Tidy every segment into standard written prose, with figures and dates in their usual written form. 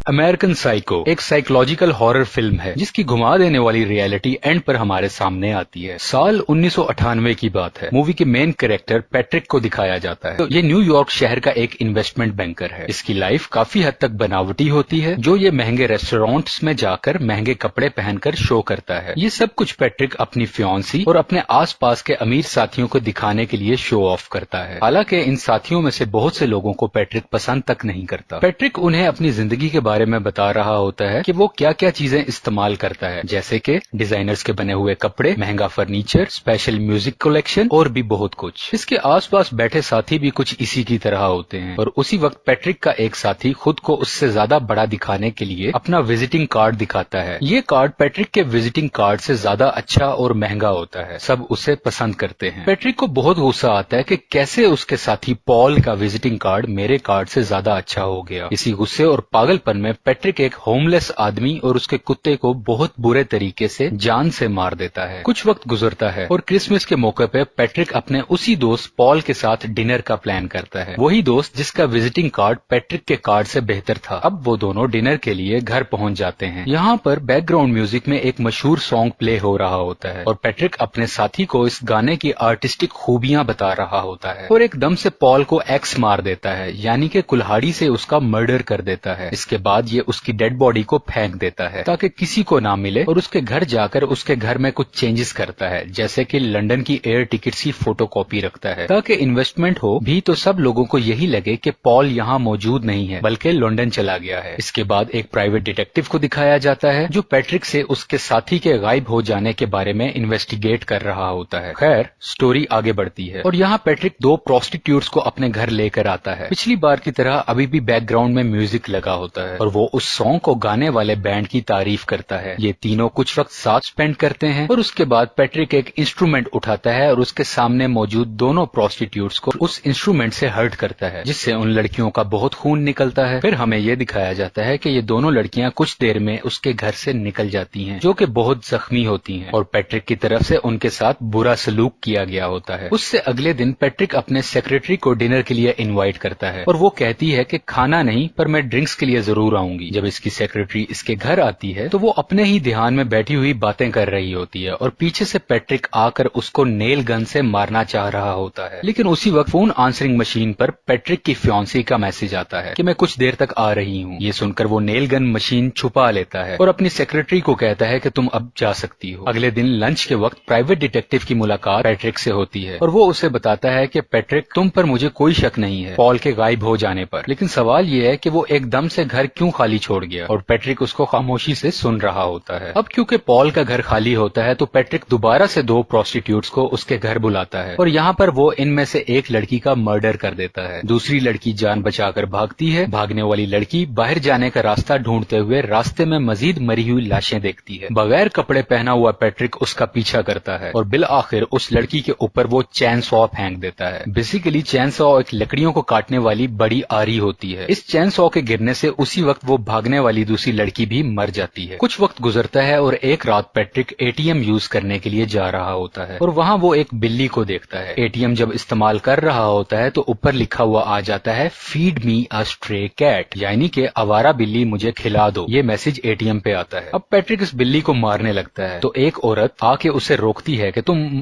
American psycho एक psychological horror film है जिसकी घुमा देने वाली रियलिटी एंड पर हमारे सामने आती है। साल 1998 की बात है। मूवी के मेन कैरेक्टर पैट्रिक को दिखाया जाता है। तो ये न्यूयॉर्क शहर का एक इन्वेस्टमेंट बैंकर है। इसकी लाइफ काफी हद तक बनावटी होती है, जो ये महंगे रेस्टोरेंट्स में जाकर महंगे कपड़े पहनकर शो करता है। ये सब कुछ पैट्रिक अपनी फियांसी और अपने आसपास के अमीर साथियों को दिखाने के लिए शो ऑफ करता है। हालांकि इन साथियों में से बहुत से लोगों को पैट्रिक पसंद तक नहीं करता। पैट्रिक उन्हें अपनी जिंदगी के बारे में बता रहा होता है कि वो क्या क्या चीजें इस्तेमाल करता है, जैसे कि डिजाइनर्स के बने हुए कपड़े, महंगा फर्नीचर, स्पेशल म्यूजिक कलेक्शन और भी बहुत कुछ। इसके आसपास बैठे साथी भी कुछ इसी की तरह होते हैं और उसी वक्त पैट्रिक का एक साथी खुद को उससे ज्यादा बड़ा दिखाने के लिए अपना विजिटिंग कार्ड दिखाता है। ये कार्ड पैट्रिक के विजिटिंग कार्ड से ज्यादा अच्छा और महंगा होता है। सब उसे पसंद करते हैं। पैट्रिक को बहुत गुस्सा आता है कि कैसे उसके साथी पॉल का विजिटिंग कार्ड मेरे कार्ड से ज्यादा अच्छा हो गया। इसी गुस्से और पागलपन में पैट्रिक एक होमलेस आदमी और उसके कुत्ते को बहुत बुरे तरीके से जान से मार देता है। कुछ वक्त गुजरता है और क्रिसमस के मौके पे पैट्रिक अपने उसी दोस्त पॉल के साथ डिनर का प्लान करता है। वही दोस्त जिसका विजिटिंग कार्ड पैट्रिक के कार्ड से बेहतर था। अब वो दोनों डिनर के लिए घर पहुंच जाते हैं। यहाँ पर बैकग्राउंड म्यूजिक में एक मशहूर सॉन्ग प्ले हो रहा होता है और पैट्रिक अपने साथी को इस गाने की आर्टिस्टिक खूबियां बता रहा होता है और एकदम से पॉल को एक्स मार देता है, यानी कि कुल्हाड़ी से उसका मर्डर कर देता है। इसके बाद ये उसकी डेड बॉडी को फेंक देता है ताकि किसी को ना मिले और उसके घर जाकर उसके घर में कुछ चेंजेस करता है, जैसे कि लंदन की एयर टिकट की फोटोकॉपी रखता है ताकि इन्वेस्टमेंट हो भी तो सब लोगों को यही लगे कि पॉल यहाँ मौजूद नहीं है बल्कि लंदन चला गया है। इसके बाद एक प्राइवेट डिटेक्टिव को दिखाया जाता है जो पैट्रिक से उसके साथी के गायब हो जाने के बारे में इन्वेस्टिगेट कर रहा होता है। खैर स्टोरी आगे बढ़ती है और यहाँ पैट्रिक दो प्रोस्टिट्यूट्स को अपने घर लेकर आता है। पिछली बार की तरह अभी भी बैकग्राउंड में म्यूजिक लगा होता है और वो उस सॉन्ग को गाने वाले बैंड की तारीफ करता है। ये तीनों कुछ वक्त साथ स्पेंड करते हैं और उसके बाद पैट्रिक एक इंस्ट्रूमेंट उठाता है और उसके सामने मौजूद दोनों प्रोस्टिट्यूट्स को उस इंस्ट्रूमेंट से हर्ट करता है, जिससे उन लड़कियों का बहुत खून निकलता है। फिर हमें ये दिखाया जाता है कि ये दोनों लड़कियां कुछ देर में उसके घर से निकल जाती हैं, जो कि बहुत जख्मी होती हैं और पैट्रिक की तरफ से उनके साथ बुरा सलूक किया गया होता है। उससे अगले दिन पैट्रिक अपने सेक्रेटरी को डिनर के लिए इनवाइट करता है और वो कहती है कि खाना नहीं पर मैं ड्रिंक्स के लिए जरूर आऊंगी। जब इसकी सेक्रेटरी इसके घर आती है तो वो अपने ही ध्यान में बैठी हुई बातें कर रही होती है और पीछे से पैट्रिक आकर उसको नेल गन से मारना चाह रहा होता है। लेकिन उसी वक्त फोन आंसरिंग मशीन पर पैट्रिक की फियांसी का मैसेज आता है कि मैं कुछ देर तक आ रही हूँ। ये सुनकर वो नेल गन मशीन छुपा लेता है और अपनी सेक्रेटरी को कहता है कि तुम अब जा सकती हो। अगले दिन लंच के वक्त प्राइवेट डिटेक्टिव की मुलाकात पैट्रिक से होती है और वो उसे बताता है कि पैट्रिक तुम पर मुझे कोई शक नहीं है पॉल के गायब हो जाने पर, लेकिन सवाल ये है कि वो एकदम से घर क्यों खाली छोड़ गया। और पैट्रिक उसको खामोशी से सुन रहा होता है। अब क्योंकि पॉल का घर खाली होता है तो पैट्रिक दोबारा से दो प्रोस्टिट्यूट्स को उसके घर बुलाता है और यहाँ पर वो इनमें से एक लड़की का मर्डर कर देता है। दूसरी लड़की जान बचाकर भागती है। भागने वाली लड़की बाहर जाने का रास्ता ढूंढते हुए रास्ते में मजीद मरी हुई लाशें देखती है। बगैर कपड़े पहना हुआ पैट्रिक उसका पीछा करता है और बिल आखिर उस लड़की के ऊपर वो चैन सॉ फेंक देता है। बेसिकली चैन सॉ एक लकड़ियों को काटने वाली बड़ी आरी होती है। इस चैन सॉ के गिरने से उसी वक्त वो भागने वाली दूसरी लड़की भी मर जाती है। कुछ वक्त गुजरता है और एक रात पैट्रिक एटीएम यूज करने के लिए जा रहा होता है और वहाँ वो एक बिल्ली को देखता है। एटीएम जब इस्तेमाल कर रहा होता है तो ऊपर लिखा हुआ आ जाता है फीड मी अ स्ट्रे कैट, यानी कि आवारा बिल्ली मुझे खिला दो। ये मैसेज एटीएम पे आता है। अब पैट्रिक इस बिल्ली को मारने लगता है तो एक औरत आके उसे रोकती है कि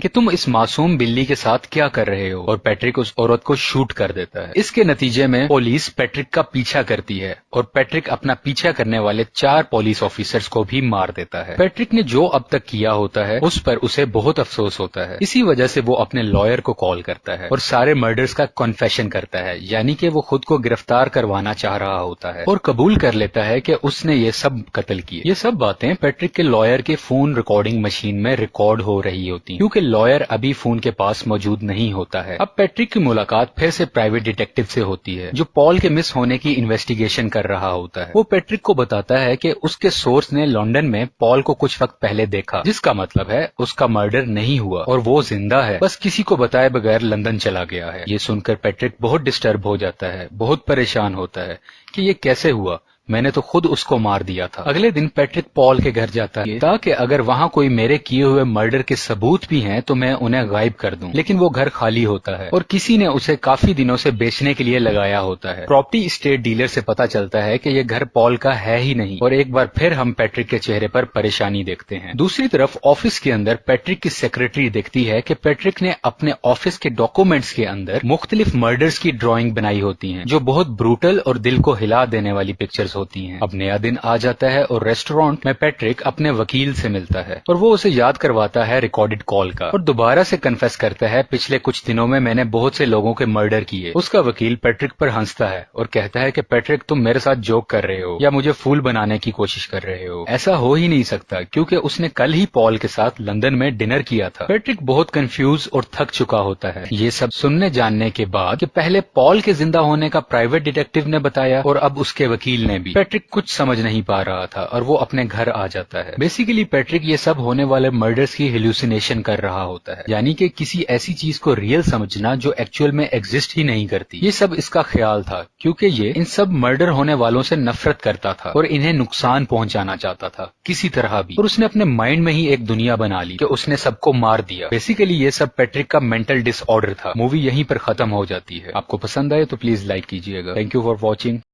तुम इस मासूम बिल्ली के साथ क्या कर रहे हो, और पैट्रिक उस औरत को शूट कर देता है। इसके नतीजे में पुलिस पैट्रिक का पीछा करती है और पैट्रिक अपना पीछा करने वाले 4 पुलिस ऑफिसर्स को भी मार देता है। पैट्रिक ने जो अब तक किया होता है उस पर उसे बहुत अफसोस होता है। इसी वजह से वो अपने लॉयर को कॉल करता है और सारे मर्डर्स का कन्फेशन करता है, यानी कि वो खुद को गिरफ्तार करवाना चाह रहा होता है और कबूल कर लेता है कि उसने ये सब कत्ल किए। ये सब बातें पैट्रिक के लॉयर के फोन रिकॉर्डिंग मशीन में रिकॉर्ड हो रही होती क्योंकि लॉयर अभी फोन के पास मौजूद नहीं होता है। अब पैट्रिक की मुलाकात फिर से प्राइवेट डिटेक्टिव से होती है जो पॉल के मिस होने की इन्वेस्टिगेशन कर रहा होता है। वो पैट्रिक को बताता है कि उसके सोर्स ने लंदन में पॉल को कुछ वक्त पहले देखा, जिसका मतलब है उसका मर्डर नहीं हुआ और वो जिंदा है, बस किसी को बताए बगैर लंदन चला गया है। ये सुनकर पैट्रिक बहुत डिस्टर्ब हो जाता है, बहुत परेशान होता है कि ये कैसे हुआ, मैंने तो खुद उसको मार दिया था। अगले दिन पैट्रिक पॉल के घर जाता है ताकि अगर वहाँ कोई मेरे किए हुए मर्डर के सबूत भी हैं तो मैं उन्हें गायब कर दूं, लेकिन वो घर खाली होता है और किसी ने उसे काफी दिनों से बेचने के लिए लगाया होता है। प्रॉपर्टी स्टेट डीलर से पता चलता है कि ये घर पॉल का है ही नहीं और एक बार फिर हम पैट्रिक के चेहरे पर परेशानी देखते हैं। दूसरी तरफ ऑफिस के अंदर पैट्रिक की सेक्रेटरी देखती है कि पैट्रिक ने अपने ऑफिस के डॉक्यूमेंट्स के अंदर मुख्तलिफ मर्डर्स की ड्राइंग बनाई होती हैं जो बहुत ब्रूटल और दिल को हिला देने वाली पिक्चर्स होती हैं। अब नया दिन आ जाता है और रेस्टोरेंट में पैट्रिक अपने वकील से मिलता है और वो उसे याद करवाता है रिकॉर्डेड कॉल का और दोबारा से कन्फेस करता है पिछले कुछ दिनों में मैंने बहुत से लोगों के मर्डर किए। उसका वकील पैट्रिक पर हंसता है और कहता है कि पैट्रिक तुम मेरे साथ जोक कर रहे हो या मुझे फूल बनाने की कोशिश कर रहे हो। ऐसा हो ही नहीं सकता क्योंकि उसने कल ही पॉल के साथ लंदन में डिनर किया था। पैट्रिक बहुत कंफ्यूज और थक चुका होता है। ये सब सुनने जानने के बाद कि पहले पॉल के जिंदा होने का प्राइवेट डिटेक्टिव ने बताया और अब उसके वकील ने भी, पैट्रिक कुछ समझ नहीं पा रहा था और वो अपने घर आ जाता है। बेसिकली पैट्रिक ये सब होने वाले मर्डर्स की हेलुसिनेशन कर रहा होता है, यानी कि किसी ऐसी चीज को रियल समझना जो एक्चुअल में एग्जिस्ट ही नहीं करती। ये सब इसका ख्याल था क्योंकि ये इन सब मर्डर होने वालों से नफरत करता था और इन्हें नुकसान पहुंचाना चाहता था किसी तरह भी, और उसने अपने माइंड में ही एक दुनिया बना ली कि उसने सबको मार दिया। बेसिकली ये सब पैट्रिक का मेंटल डिसऑर्डर था। मूवी यहीं पर खत्म हो जाती है। आपको पसंद आए तो प्लीज लाइक कीजिएगा। Thank you for watching.